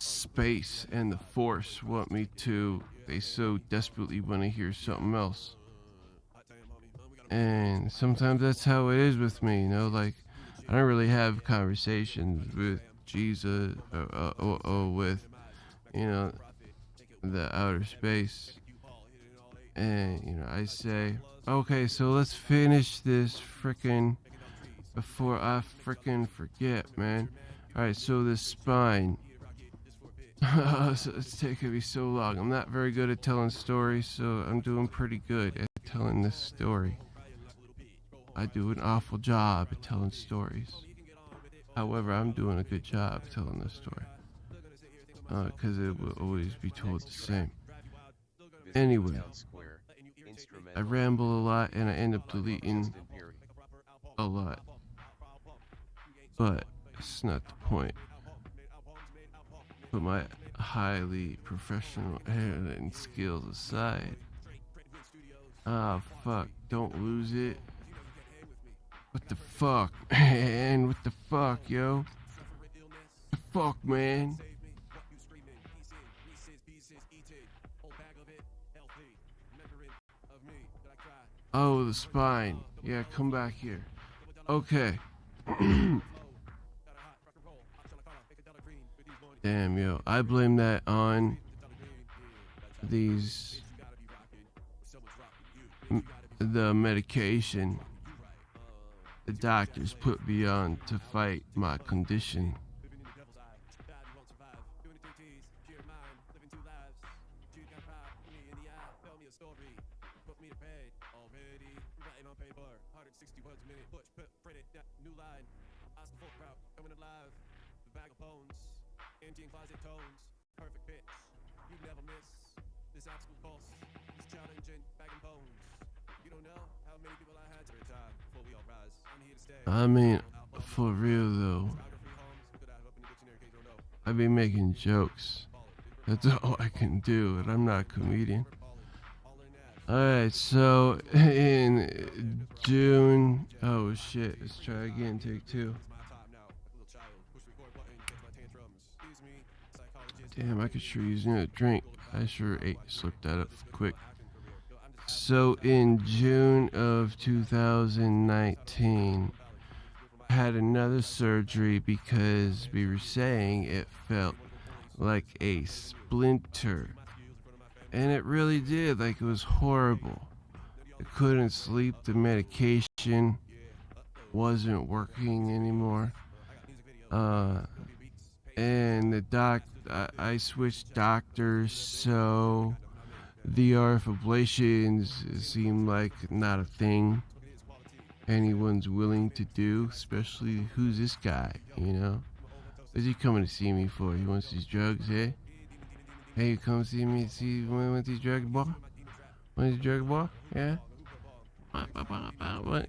space and the force want me to. They so desperately want to hear something else. And sometimes that's how it is with me, like I don't really have conversations with Jesus or with, you know, the outer space. And, I say, okay, so let's finish this frickin' before I frickin' forget, man. Alright, so the spine. So it's taking me so long. I'm not very good at telling stories, so I'm doing pretty good at telling this story. I do an awful job at telling stories. However, I'm doing a good job telling this story. Because it will always be told the same. Anyway, I ramble a lot and I end up deleting a lot. But it's not the point. Put my highly professional editing skills aside. Ah, fuck. Don't lose it. What the fuck, man? What the fuck, yo? What the fuck, man? Oh, the spine. Yeah, come back here. Okay. Damn, yo. I blame that on the medication the doctors put me on to fight my condition. I mean, for real though, I be making jokes. That's all I can do, and I'm not a comedian. Alright, so in June. Oh shit, let's try again, take two. Damn, I could sure use a drink. I sure slipped that up quick. So in June of 2019, I had another surgery because we were saying it felt like a splinter. And it really did, like it was horrible. I couldn't sleep, the medication wasn't working anymore. And I switched doctors, so the RF ablations seem like not a thing anyone's willing to do, especially who's this guy, What's he coming to see me for? He wants these drugs, eh? Hey, you come see me, want these drugs, boy? Want these drugs, boy? Yeah?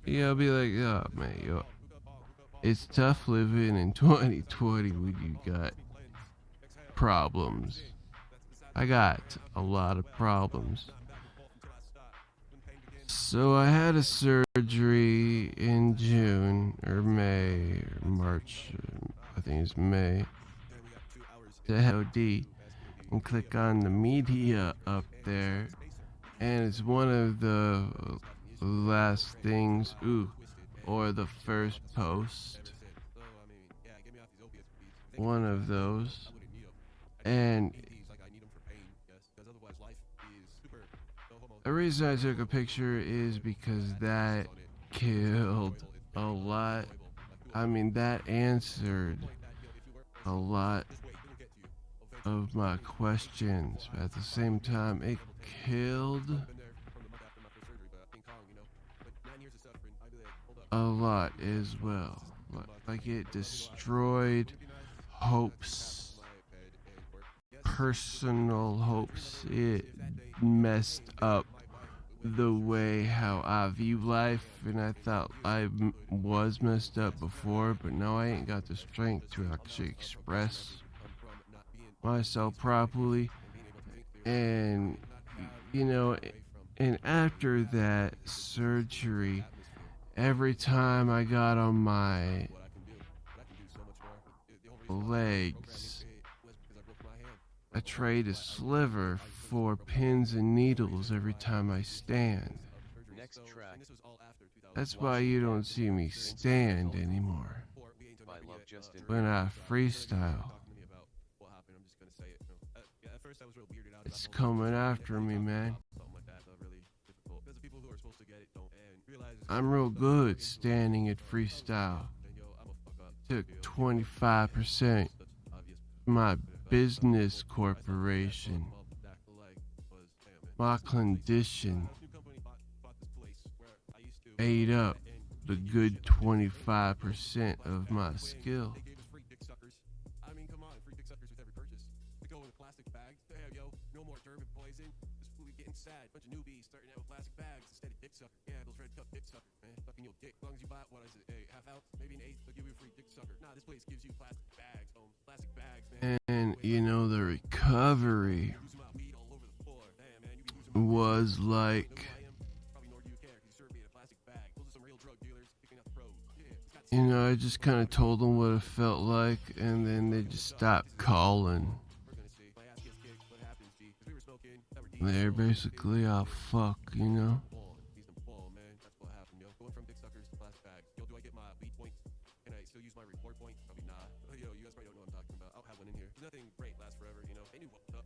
Yeah, I'll be like, oh, man, yo. It's tough living in 2020 when you got problems. I got a lot of problems. So I had a surgery in June or May or March. I think it's May. To OD and click on the media up there, and it's one of the last things. Or the first post. One of those. And the reason I took a picture is because that killed a lot. I mean, that answered a lot of my questions, but at the same time, it killed a lot as well. Like it destroyed hopes, personal hopes. It messed up the way how I view life, and I thought I was messed up before, but now I ain't got the strength to actually express myself properly. And and after that surgery, every time I got on my legs, I trade a sliver for pins and needles every time I stand. Next track. That's why you don't see me stand anymore By Love Justin when I Bieber. freestyle. It's coming after me, man. I'm real good standing at freestyle. Took 25% my business corporation. My condition ate up the good 25% of my skill. And you know, the recovery was like, you know, I just kind of told them what it felt like, and then they just stopped calling. They're basically all fuck, you know.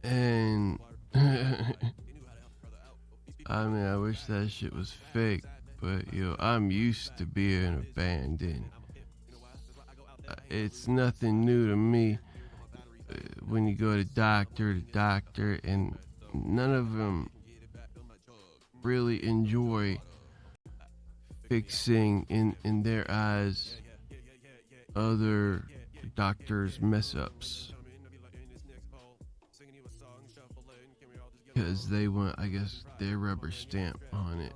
And I mean, I wish that shit was fake, but yo, I'm used to being abandoned. It's nothing new to me. When you go to doctor, and none of them really enjoy fixing in their eyes other doctors' mess ups. Because they want, I guess, their rubber stamp on it.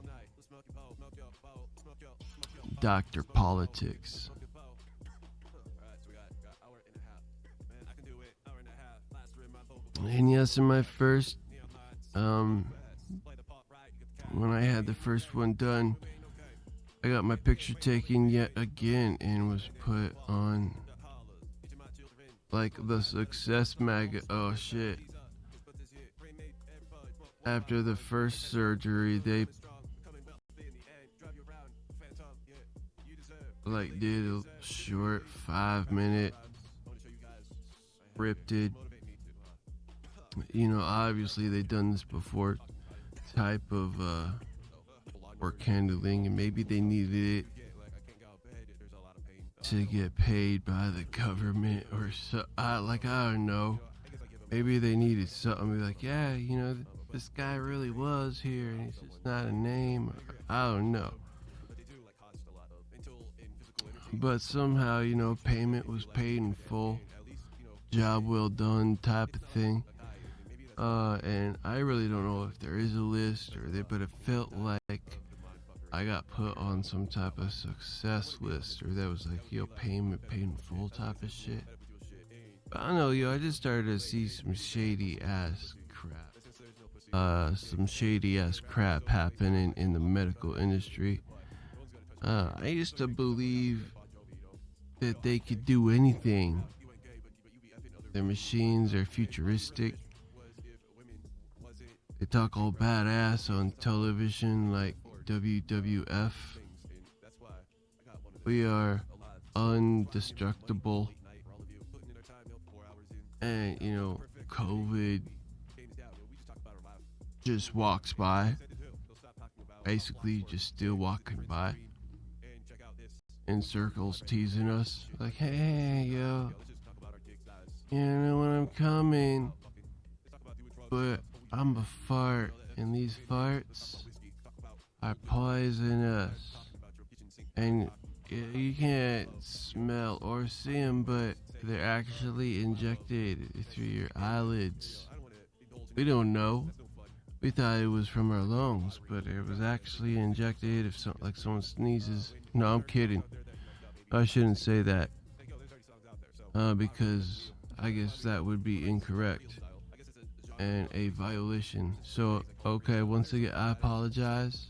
Doctor politics. And yes, in my first, when I had the first one done, I got my picture taken yet again and was put on, like, the Success magazine. Oh shit. After the first surgery, they like did a short 5-minute scripted, you know, obviously they done this before type of work handling, and maybe they needed it to get paid by the government or so. I don't know. Maybe they needed something. Be like, yeah, you know, this guy really was here, and he's just not a name. Or, I don't know. But somehow, you know, payment was paid in full. Job well done type of thing. And I really don't know if there is a list or there, but it felt like I got put on some type of success list, or that was like, yo, payment paid in full type of shit. But I don't know, yo, I just started to see some shady ass crap. Some shady ass crap happening in the medical industry. I used to believe that they could do anything. Their machines are futuristic. They talk all badass on television like WWF. We are undestructible. And, you know, COVID just walks by. Basically, just still walking by. In circles, teasing us. Like, hey, yo. You know when I'm coming. But I'm a fart, and these farts are poisonous. And you can't smell or see them, but they're actually injected through your eyelids. We don't know. We thought it was from our lungs, but it was actually injected if like someone sneezes. No, I'm kidding. I shouldn't say that. Because I guess that would be incorrect and a violation. So, okay, once again, I apologize.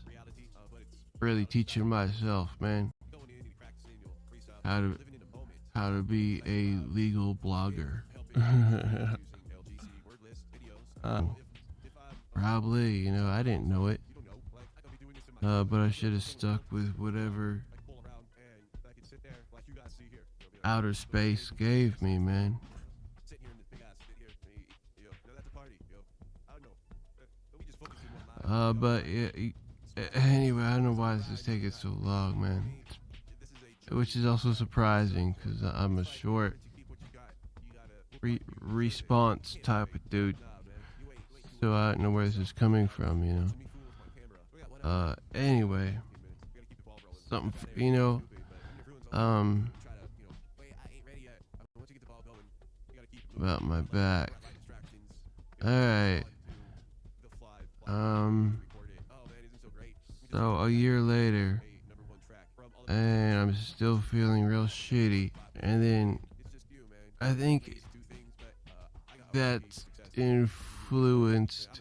Really teaching myself, man, how to be a legal blogger. Probably, I didn't know it. But I should have stuck with whatever outer space gave me, man. But yeah, anyway, I don't know why this is taking so long, man. Which is also surprising because I'm a short response type of dude. So I don't know where this is coming from. Anyway, something, um, about my back. Alright, so a year later, and I'm still feeling real shitty. And then I think that influenced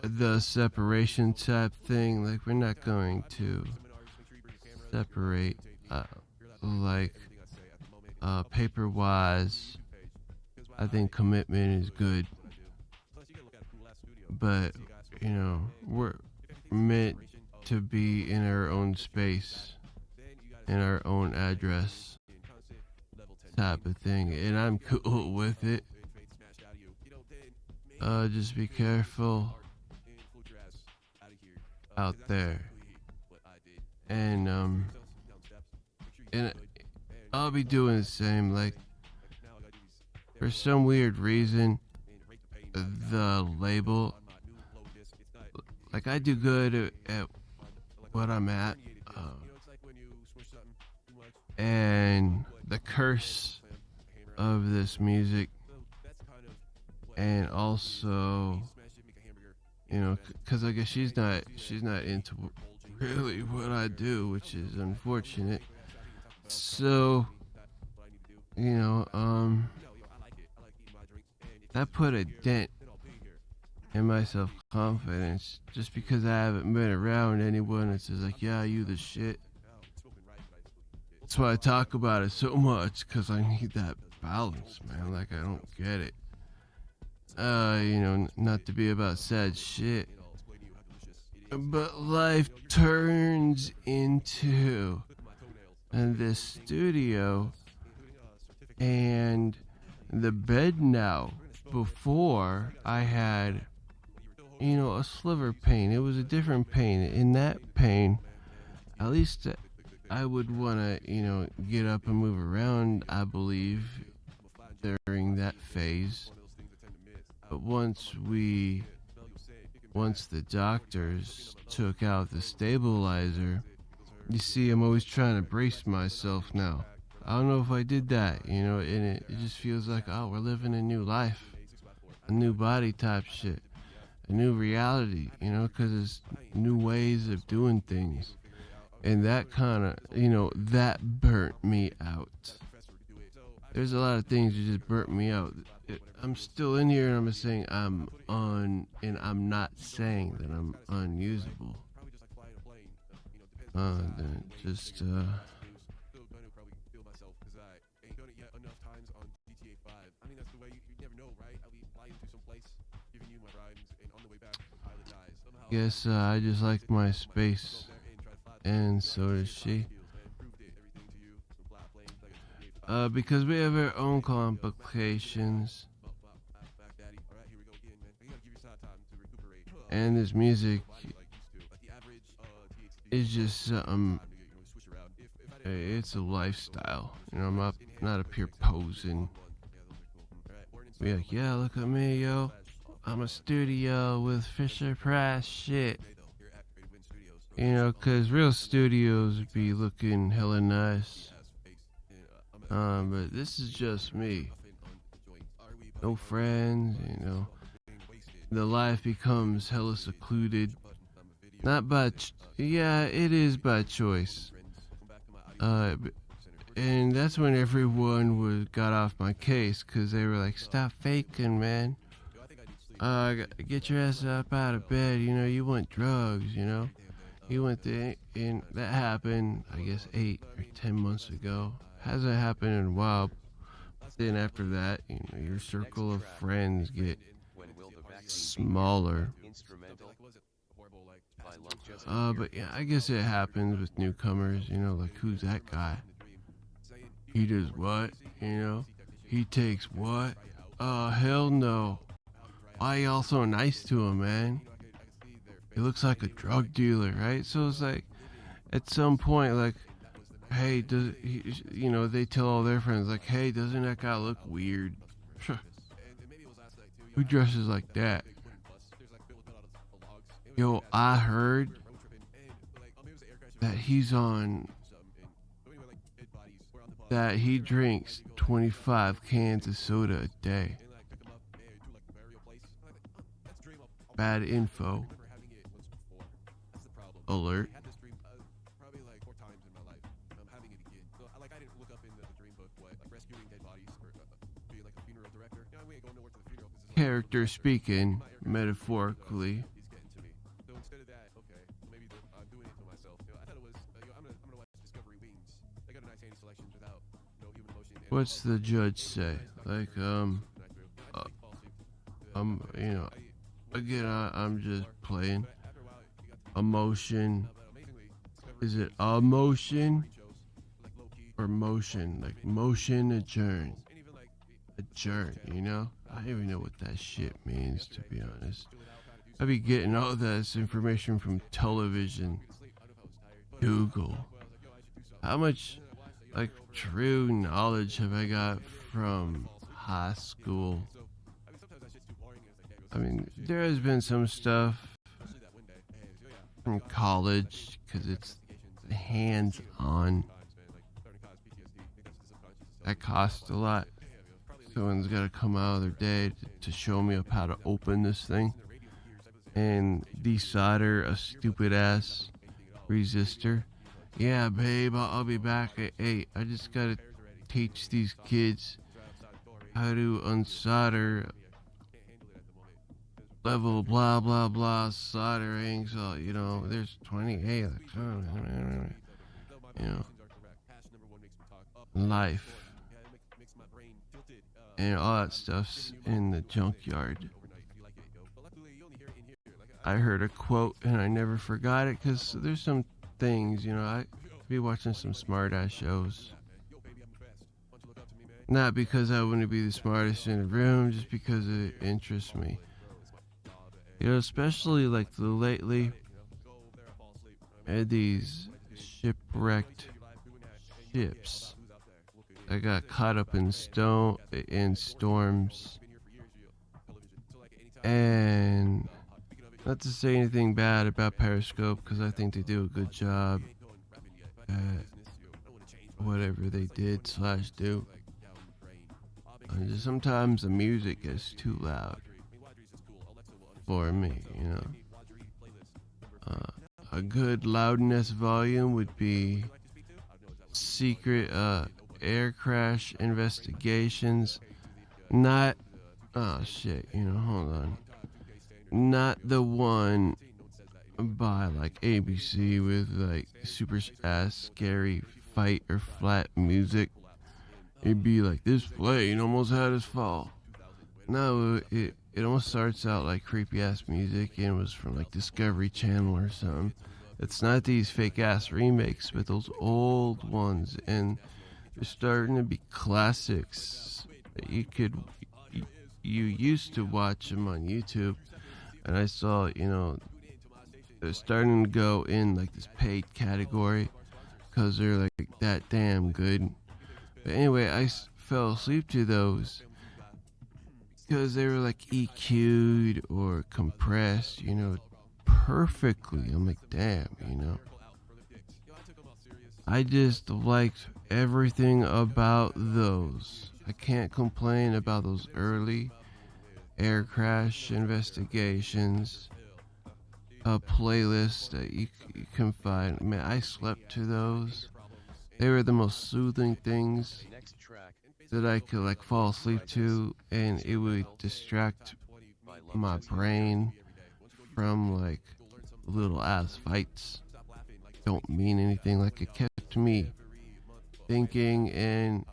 the separation type thing. Like, we're not going to separate, like, paper wise. I think commitment is good, but we're meant to be in our own space, in our own address, type of thing, and I'm cool with it. Just be careful out there, and I'll be doing the same. Like, for some weird reason, the label, like, I do good at what I'm at, and the curse of this music, and also, because I guess she's not into really what I do, which is unfortunate. So, that put a dent in my self confidence, just because I haven't been around anyone that says, like, yeah, you the shit. That's why I talk about it so much, because I need that balance, man. Like, I don't get it. Not to be about sad shit, but life turns into this studio and the bed now. Before, I had, a sliver pain. It was a different pain. In that pain, at least I would want to, get up and move around, I believe, during that phase. But once the doctors took out the stabilizer, you see, I'm always trying to brace myself now. I don't know if I did that, and it just feels like, oh, we're living a new life, a new body type shit, a new reality, because it's new ways of doing things. And that kind of, that burnt me out. There's a lot of things that just burnt me out. I'm still in here and I'm saying and I'm not saying that I'm unusable. Just guess I just like my space, and so does she. Because we have our own complications, and this music is just something. It's a lifestyle. I'm not up here posing. Be like, yeah, look at me, yo. I'm a studio with Fisher Price shit. Cause real studios be looking hella nice. But this is just me. No friends, The life becomes hella secluded. Not by, yeah, it is by choice. And that's when everyone got off my case, because they were like, stop faking, man. Get your ass up out of bed, you want drugs, You went there, and that happened, I guess, 8 or 10 months ago. Hasn't happened in a while, Then after that, you know, your Next circle of track. friends get When will the vaccine be here? smaller. Instrumental by Love Justin here. But yeah, I guess it happens with newcomers. You know, like who's that guy? He does what? You know, he takes what? Hell no. Why y'all so nice to him, man? He looks like a drug dealer, right? So it's like, at some point, like, hey, does he, you know, they tell all their friends, like, hey, doesn't that guy look weird? Who dresses like that? Yo, I heard that he's on, that he drinks 25 cans of soda a day. Bad info. Alert. Character speaking, metaphorically. What's the judge say? Like, you know, again, I'm just playing. Emotion. Is it emotion or motion? Like motion adjourn. Adjourn, you know? I don't even know what that shit means, to be honest. I be getting all this information from television, Google. How much, like, true knowledge have I got from high school? I mean, there has been some stuff from college, because it's hands-on. That costs a lot. Someone's got to come out of their day to show me up how to open this thing and desolder a stupid ass resistor. Yeah, babe, I'll be back at 8. I just got to teach these kids how to unsolder level blah blah blah soldering. So, you know, there's 28, like, you know, life and all that stuff's in the junkyard. I heard a quote and I never forgot it, because there's some things, you know, I be watching some smart ass shows. Not because I want to be the smartest in the room, just because it interests me. You know, especially like the lately, these shipwrecked ships that got caught up in storms. And not to say anything bad about Periscope, because I think they do a good job at whatever they did / do. Just sometimes the music gets too loud for me, you know. A good loudness volume would be secret air crash investigations. Not, oh shit, you know, hold on. Not the one by like ABC with like super ass scary fight or flat music. It'd be like, this plane almost had us fall. No, it almost starts out like creepy ass music and it was from like Discovery Channel or something. It's not these fake ass remakes, but those old ones, and they're starting to be classics. You used to watch them on YouTube, and I saw, you know, they're starting to go in like this paid category because they're like that damn good. But anyway, I fell asleep to those because they were like EQ'd or compressed, you know, perfectly. I'm like, damn, you know. I just liked everything about those. I can't complain about those early air crash investigations. A playlist that you can find. Man, I slept to those. They were the most soothing things that I could like fall asleep to, and it would distract my brain from like little ass fights. Don't mean anything, like it kept me thinking and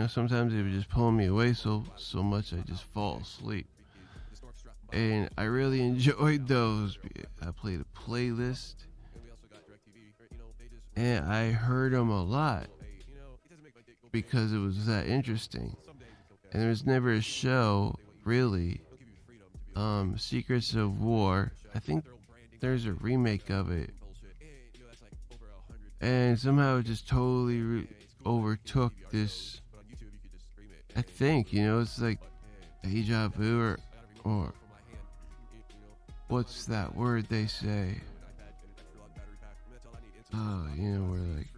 sometimes it would just pull me away so much I just fall asleep. And I really enjoyed those. I played a playlist, and I heard them a lot because it was that interesting. And there was never a show really. Secrets of War. I think there's a remake of it, and somehow it just totally overtook this. I think it's like deja vu or what's that word they say? Where like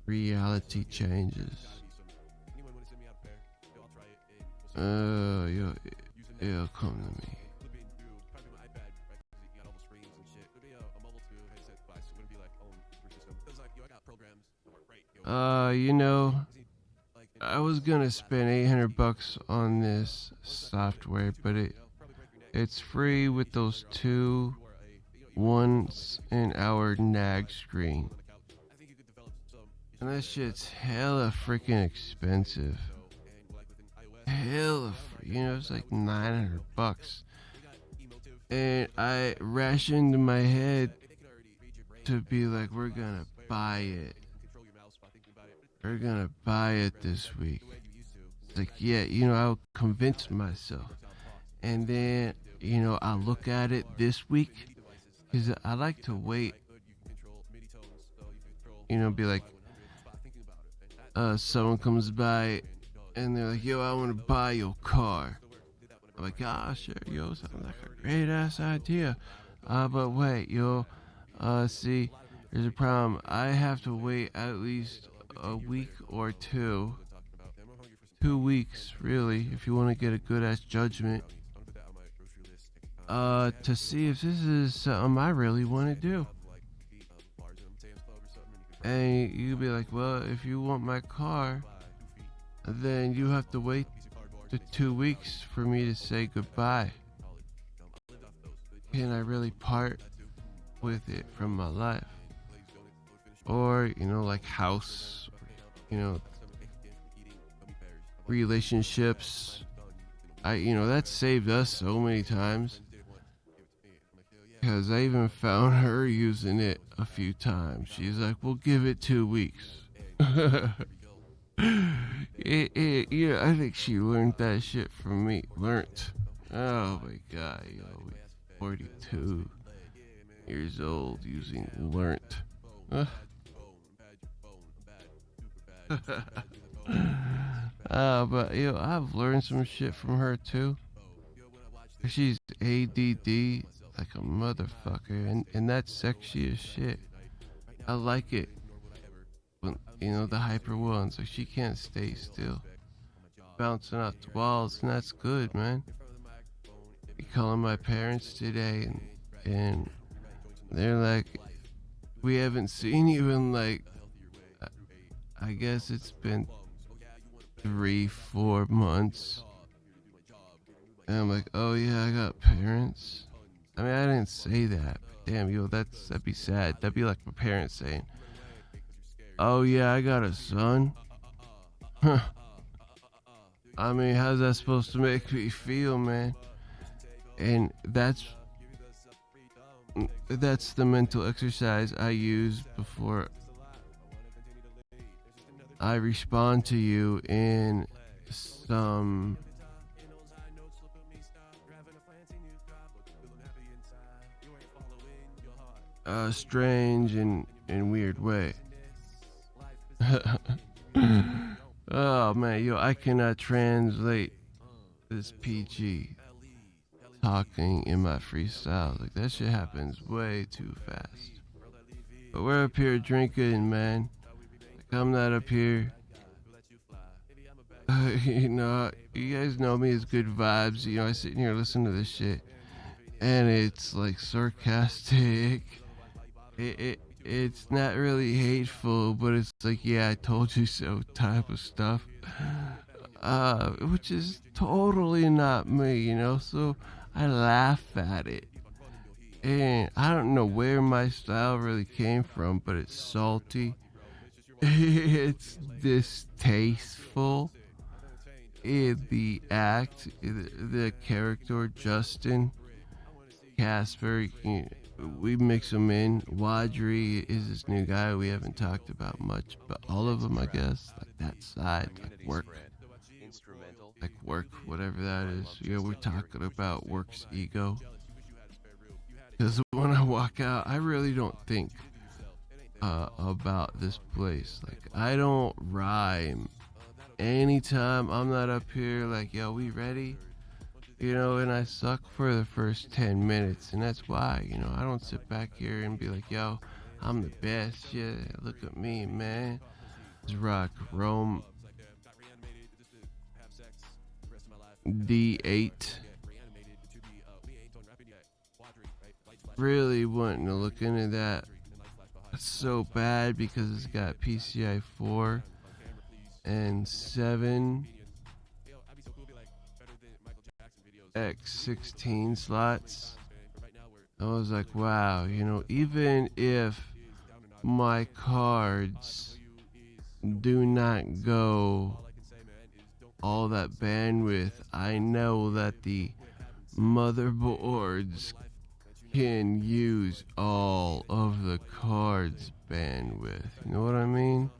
reality changes. It'll come to me. I was gonna spend $800 on this software, but it's free with those two once an hour nag screen. And that shit's hella freaking expensive. It's like $900. And I rationed my head to be like, we're gonna buy it. We're gonna buy it this week. It's like, yeah, I'll convince myself. And then, I'll look at it this week. Because I like to wait. Be like, someone comes by and they're like, yo, I want to buy your car. I'm like, sure, yo, sounds like a great ass idea. But wait, yo, see, there's a problem. I have to wait at least a week or two. 2 weeks, really, if you want to get a good ass judgment. To see if this is something I really want to do. And you'd be like, well, if you want my car, then you have to wait the 2 weeks for me to say goodbye. Can I really part with it from my life? Or, like house, relationships. That saved us so many times. Because I even found her using it a few times. She's like, we'll give it 2 weeks. I think she learned that shit from me. Oh my god, 42 years old using learnt. But I've learned some shit from her too. She's ADD like a motherfucker, and that's sexy as shit. I like it when the hyper ones, like she can't stay still, bouncing off the walls, and that's good, man. Be calling my parents today, and they're like, we haven't seen you in like, I guess it's been 3-4 months. And I'm like, oh yeah, I got parents. I mean, I didn't say that. But damn, that'd be sad. That'd be like my parents saying, oh yeah, I got a son. I mean, how's that supposed to make me feel, man? And that's the mental exercise I use before I respond to you in some strange and weird way. Oh man, I cannot translate this PG talking in my freestyle. Like that shit happens way too fast. But we're up here drinking, man. Like I'm not up here. You guys know me as good vibes. I sit in here listening to this shit, and it's like sarcastic. It's not really hateful, but it's like, yeah, I told you so type of stuff. Which is totally not me, so I laugh at it. And I don't know where my style really came from, but it's salty. it's distasteful in the act. The character Justin Casper, we mix them in. Wadri is this new guy we haven't talked about much, but all of them, I guess, like that side, Instrumental. like work, whatever that is. We're talking about work's ego. Because when I walk out, I really don't think about this place. Like, I don't rhyme. Anytime I'm not up here, like, yo, we ready? And I suck for the first 10 minutes. And that's why, I don't sit back here and be like, yo, I'm the best. Yeah, look at me, man. Let's rock Rome D8. Really wanting to look into that so bad because it's got PCI 4 and 7 X16 slots. I was like, wow, even if my cards do not go all that bandwidth, I know that the motherboards can use all of the cards bandwidth. You know what I mean?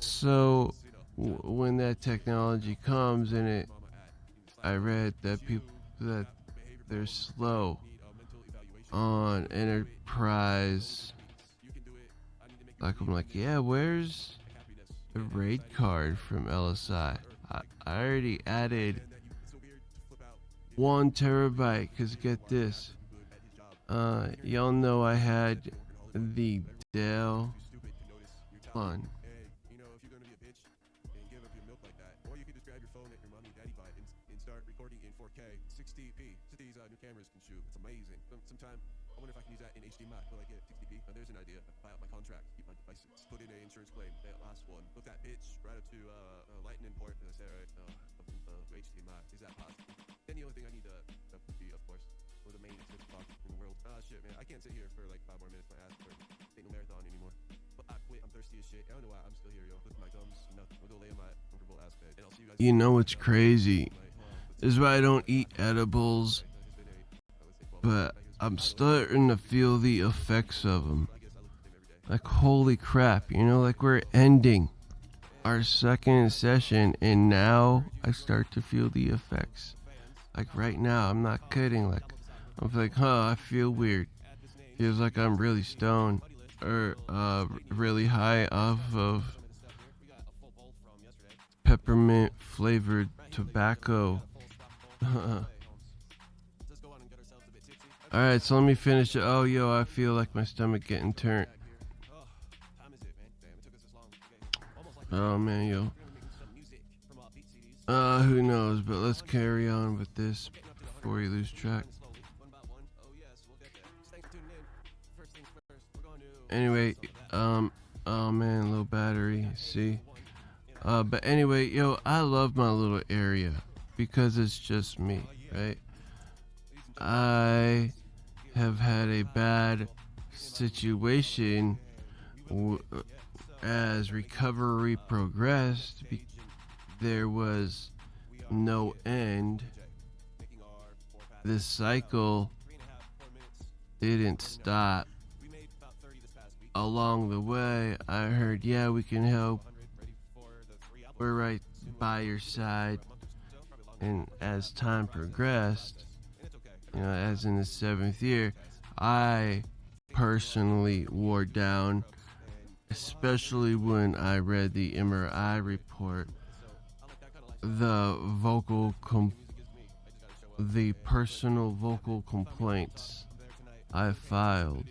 So when that technology comes and I read that that they're slow on enterprise. Like, I'm like, yeah, where's the raid card from LSI? I already added 1 terabyte. Cause get this, y'all know I had the Dell. Hold on. You know what's crazy? This is why I don't eat edibles, but I'm starting to feel the effects of them. Like, holy crap, like we're ending our second session, and now I start to feel the effects. Like, right now, I'm not kidding. Like, I'm like, I feel weird. Feels like I'm really stoned or really high off of peppermint flavored tobacco. Alright, so let me finish it. Oh, yo, I feel like my stomach getting turned. Oh, man, yo. Who knows, but let's carry on with this before we lose track. Anyway, oh man, low battery, see? But anyway, yo, I love my little area because it's just me, right? I have had a bad situation as recovery progressed. There was no end. This cycle didn't stop. Along the way, I heard, yeah, we can help. We're right by your side. And as time progressed, as in the 7th year, I personally wore down, especially when I read the MRI report, the the personal vocal complaints I filed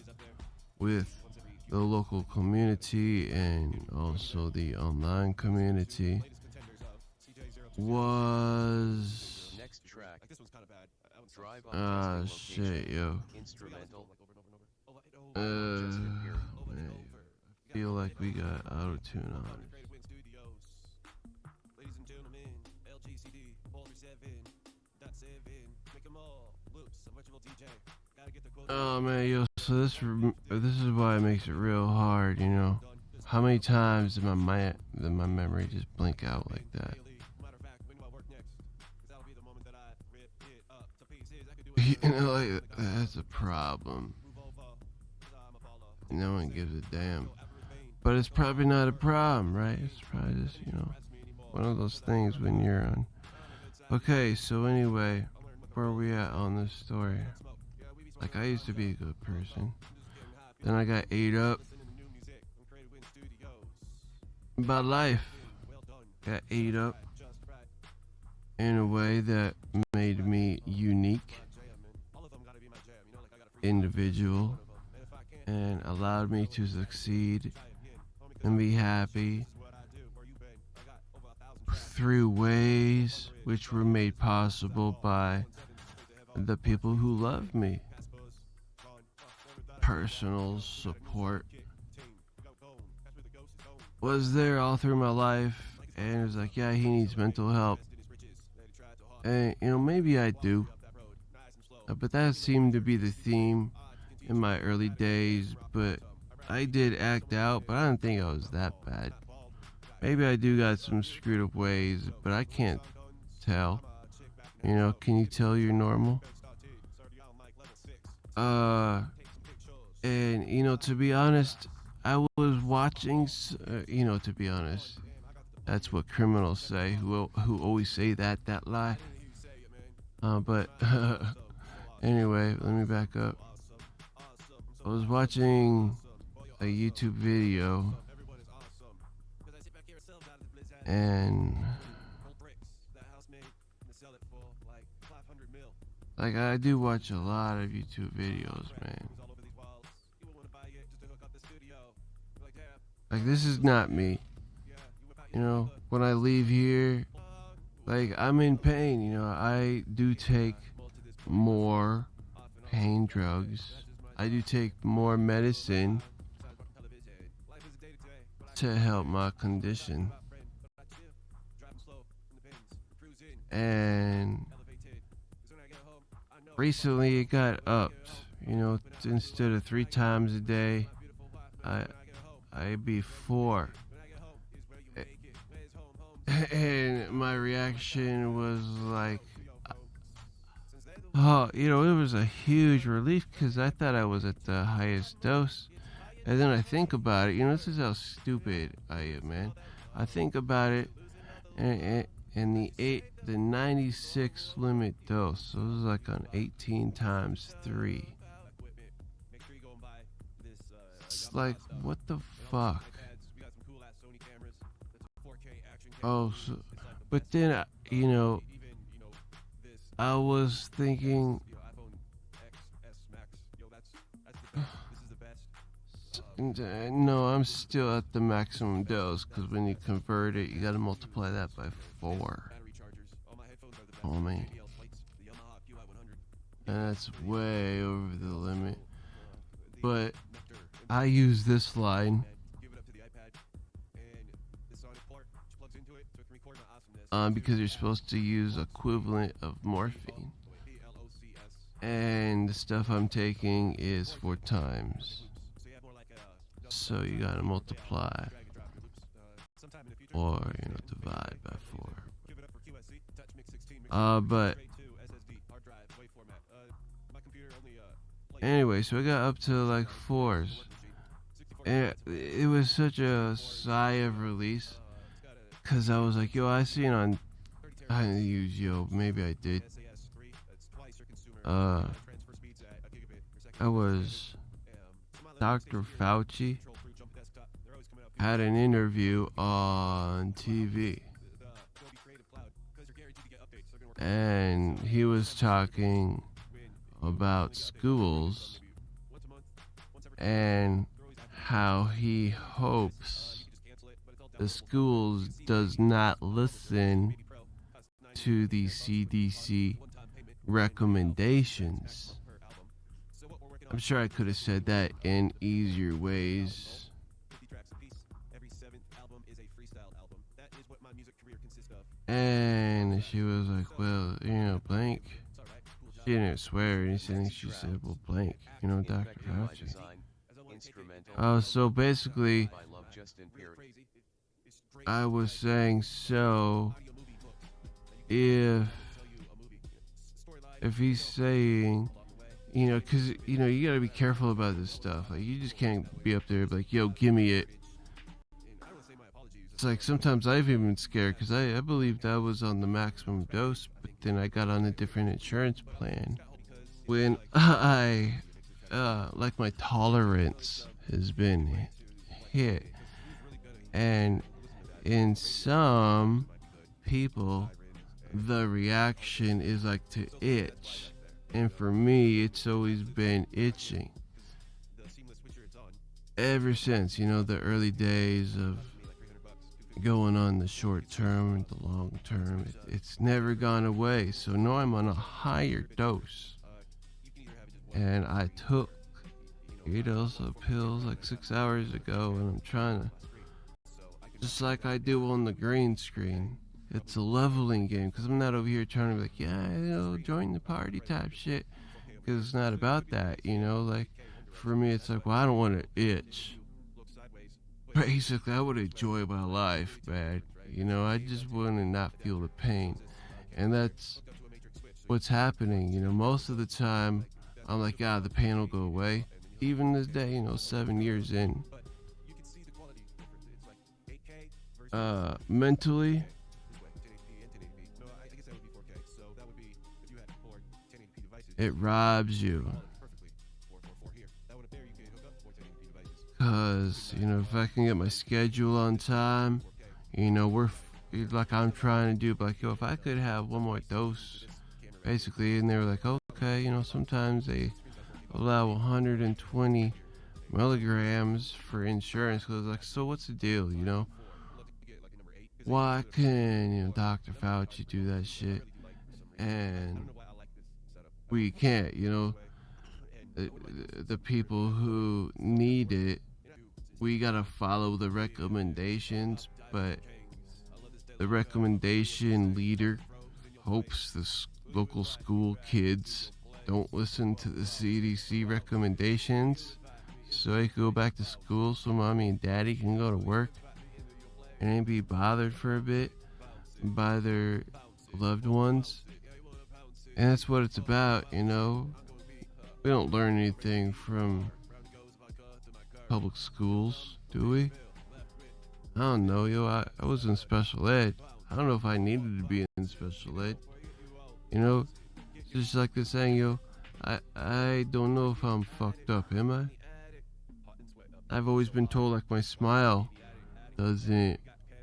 with the local community and also the online community was shit, yo. Man, I feel like we got auto tune on. Oh man, yo. So this is why it makes it real hard, how many times did my memory just blink out like that? You know, like that's a problem. No one gives a damn. But it's probably not a problem, right? It's probably just, one of those things when you're on. Okay, so anyway, where are we at on this story? Like, I used to be a good person. Then I got ate up by life. Got ate up in a way that made me unique, individual, and allowed me to succeed and be happy through ways which were made possible by the people who loved me. Personal support was there all through my life, and it was like, yeah, he needs mental help. And, maybe I do. But that seemed to be the theme in my early days, but I did act out, but I didn't think I was that bad. Maybe I do got some screwed up ways, but I can't tell. Can you tell you're normal? And, to be honest, I was watching, to be honest, that's what criminals say, who always say that lie. But anyway, let me back up. I was watching a YouTube video, and like I do watch a lot of YouTube videos, man. Like, this is not me. When I leave here, like, I'm in pain. I do take more pain drugs. I do take more medicine to help my condition. And recently it got upped. Instead of 3 times a day, I'd be 4. And my reaction was like, oh, it was a huge relief because I thought I was at the highest dose. And then I think about it, this is how stupid I am, man. I think about it, and the 96 limit dose, so it was like on 18 times 3. It's like, what the fuck? Oh, but then, I was thinking, no, I'm still at the maximum dose, because when you convert it, you gotta multiply that by 4. Homie. And that's way over the limit. But I use this line. Because you're supposed to use equivalent of morphine. And the stuff I'm taking is 4 times. So you gotta multiply. Or, divide by 4. But anyway, so I got up to like 4s. And it was such a sigh of release. Because I was like, yo, I seen on... I didn't use yo, maybe I did. I was... Dr. Fauci had an interview on TV. And he was talking about schools and how he hopes the schools does not listen to the CDC recommendations. I'm sure I could have said that in easier ways. And she was like, well, blank. She didn't swear or anything. She said, well, blank. Dr. Fauci. So basically, just in period. I was saying, so if he's saying, because you gotta be careful about this stuff. Like, you just can't be up there like, yo, give me it. It's like sometimes I've even been scared because I believed I was on the maximum dose, but then I got on a different insurance plan. When I, like, my tolerance has been hit, and in some people, the reaction is like to itch. And for me, it's always been itching. Ever since, the early days of going on the short term and the long term, it's never gone away. So now I'm on a higher dose. And I took, some pills like 6 hours ago, and I'm trying to, just like I do on the green screen, it's a leveling game, because I'm not over here trying to be like, yeah, join the party type shit, because it's not about that, like, for me, it's like, well, I don't want to itch. Basically, I would enjoy my life, man. I just want to not feel the pain. And that's what's happening. Most of the time, I'm like, the pain will go away. Even this day, 7 years in. Mentally, it robs you. Because, if I can get my schedule on time, like I'm trying to do, but like, if I could have one more dose, basically, and they were like, okay, sometimes they allow 120 milligrams for insurance. Because, like, so what's the deal, Why can, Dr. Fauci do that shit? And we can't, the people who need it, we gotta follow the recommendations, but the recommendation leader hopes the local school kids don't listen to the CDC recommendations so they can go back to school so mommy and daddy can go to work and ain't be bothered for a bit by their loved ones. And that's what it's about, We don't learn anything from public schools, do we? I don't know, I was in special ed. I don't know if I needed to be in special ed. Just like the saying, I don't know if I'm fucked up, am I? I've always been told, like, my smile doesn't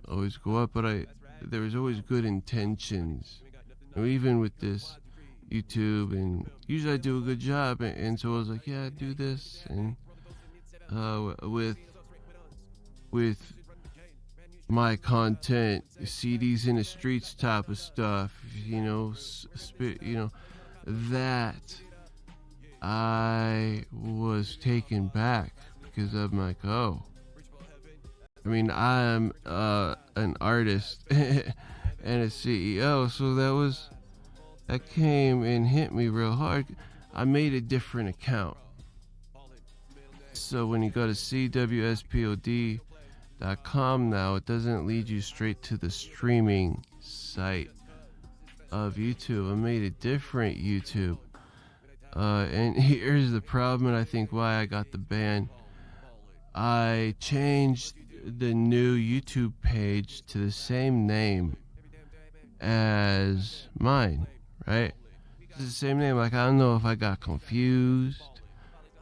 always go up, but there was always good intentions. Even with this YouTube, and usually I do a good job, and so I was like, yeah, do this, and with my content, CDs in the streets type of stuff, that I was taken back because I'm like, oh, I mean, I'm an artist and a CEO, so that came and hit me real hard. I made a different account. So when you go to CWSPOD.com now, it doesn't lead you straight to the streaming site of YouTube. I made a different YouTube. And here's the problem, and I think why I got the ban. I changed the new YouTube page to the same name as mine, right? It's the same name. Like, I don't know if I got confused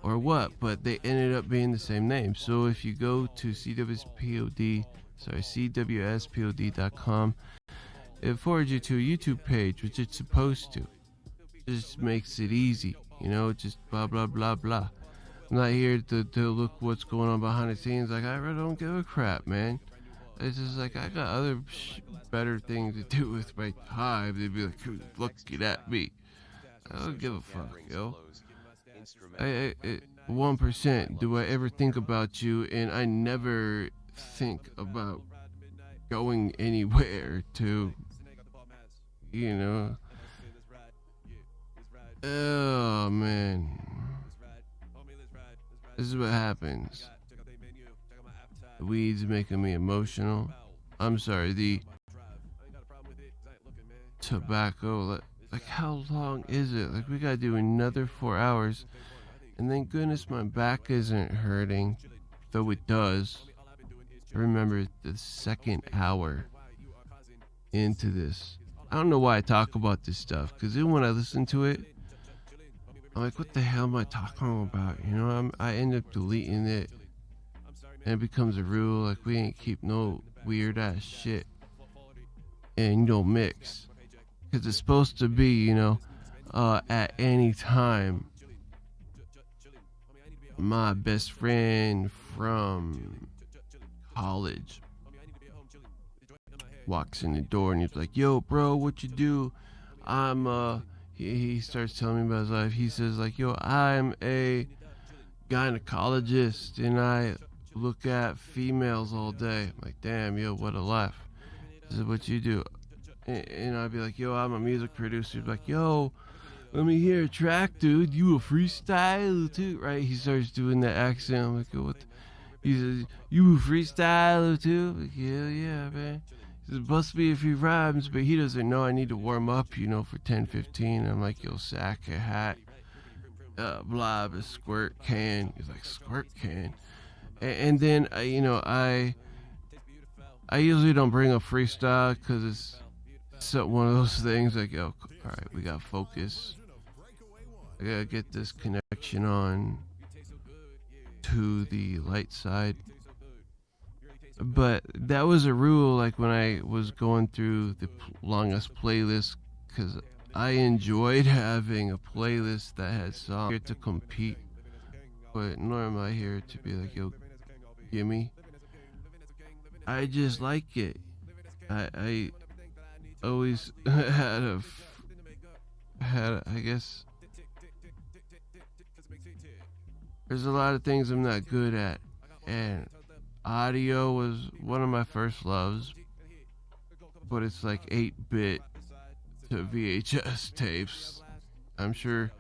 or what, but they ended up being the same name. So if you go to CWSPOD.com, it forwards you to a YouTube page, which it's supposed to. It just makes it easy, just blah, blah, blah, blah. I'm not here to look what's going on behind the scenes. Like, I really don't give a crap, man. It's just like, I got other better things to do with my time. They'd be like, look at me. I don't give a fuck, yo. 1% do I ever think about you, and I never think about going anywhere to, oh, man. This is what happens. weed's making me emotional. I'm sorry, the tobacco. Like, how long is it? Like, we gotta do another 4 hours. And thank goodness my back isn't hurting, though it does. I remember the second hour into this. I don't know why I talk about this stuff, because then when I listen to it, I'm like, what the hell am I talking about? You know, I end up deleting it, and it becomes a rule, like, we ain't keep no weird ass shit, and you don't mix. Because it's supposed to be, at any time, my best friend from college walks in the door and he's like, yo, bro, what you do? He starts telling me about his life. He says, like, yo, I'm a gynecologist and I look at females all day. I'm like, damn, yo, what a life. This is what you do. And I'd be like, yo, I'm a music producer. He'd be like, yo, let me hear a track, dude. You a freestyle too, right? He starts doing that accent. I'm like, what? He says, you a freestyler too? I'm like, hell yeah, man. He says, bust me a few rhymes, but he doesn't know I need to warm up, for 10, 15. I'm like, yo, sack a hat, blob, a squirt can. He's like, squirt can. And then, I usually don't bring up freestyle because it's one of those things like, yo, all right, we got focus. I gotta get this connection on to the light side. But that was a rule, like when I was going through the longest playlist, because I enjoyed having a playlist that had songs here to compete, but nor am I here to be like, yo, gimme. I just like it. I always had, I guess, there's a lot of things I'm not good at, and audio was one of my first loves, but it's like 8-bit to VHS tapes. I'm sure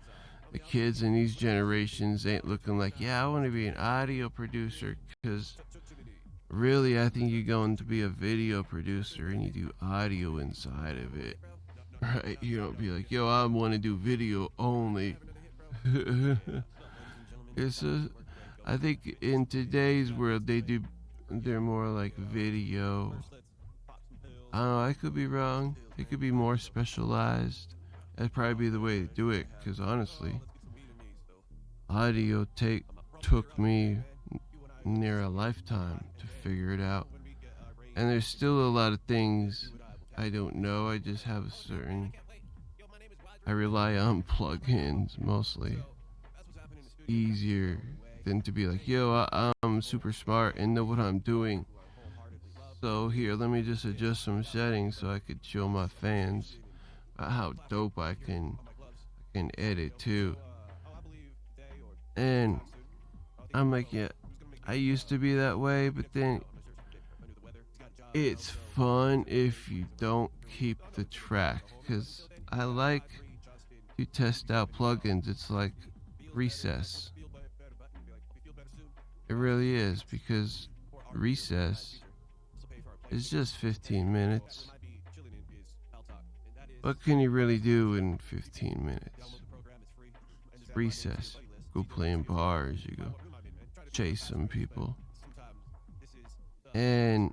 the kids in these generations ain't looking like, yeah, I want to be an audio producer, because really I think you're going to be a video producer and you do audio inside of it, right? You don't be like, yo, I want to do video only. I think in today's world they're more like video. I don't know, I could be wrong. It could be more specialized. That'd probably be the way to do it, because honestly, audio took me near a lifetime to figure it out. And there's still a lot of things I don't know. I just have I rely on plugins mostly. Easier than to be like, yo, I'm super smart and know what I'm doing. So here, let me just adjust some settings so I could show my fans how dope I can edit too. And I'm like, yeah, I used to be that way, but then it's fun if you don't keep the track, because I like to test out plugins. It's like recess. It really is, because recess is just 15 minutes. What can you really do in 15 minutes? Recess. Go play in bars, you go chase some people. And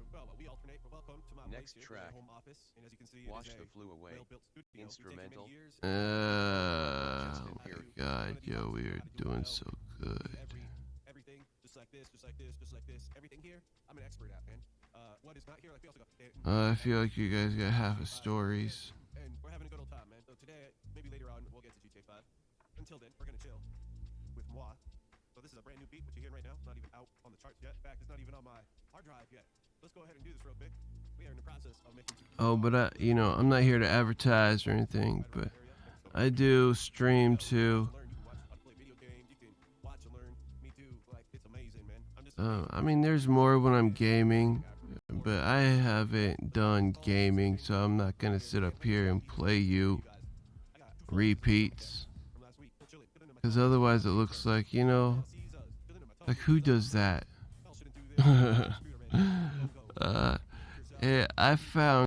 Next track. Wash the flu away. Instrumental. oh my god, yo, we are doing so good. I feel like you guys got half of stories. We're having a good old time, man. So today, maybe later on, we'll get to GTA 5. Until then, we're gonna chill with moi. So this is a brand new beat, what you're hearing right now. It's not even out on the charts yet. In fact, it's not even on my hard drive yet. Let's go ahead and do this real quick. We are in the process of making. Oh, but I'm not here to advertise or anything, but I do stream too. I mean, there's more when I'm gaming, but I haven't done gaming, so I'm not gonna sit up here and play you repeats, because otherwise it looks like, like, who does that? uh, I found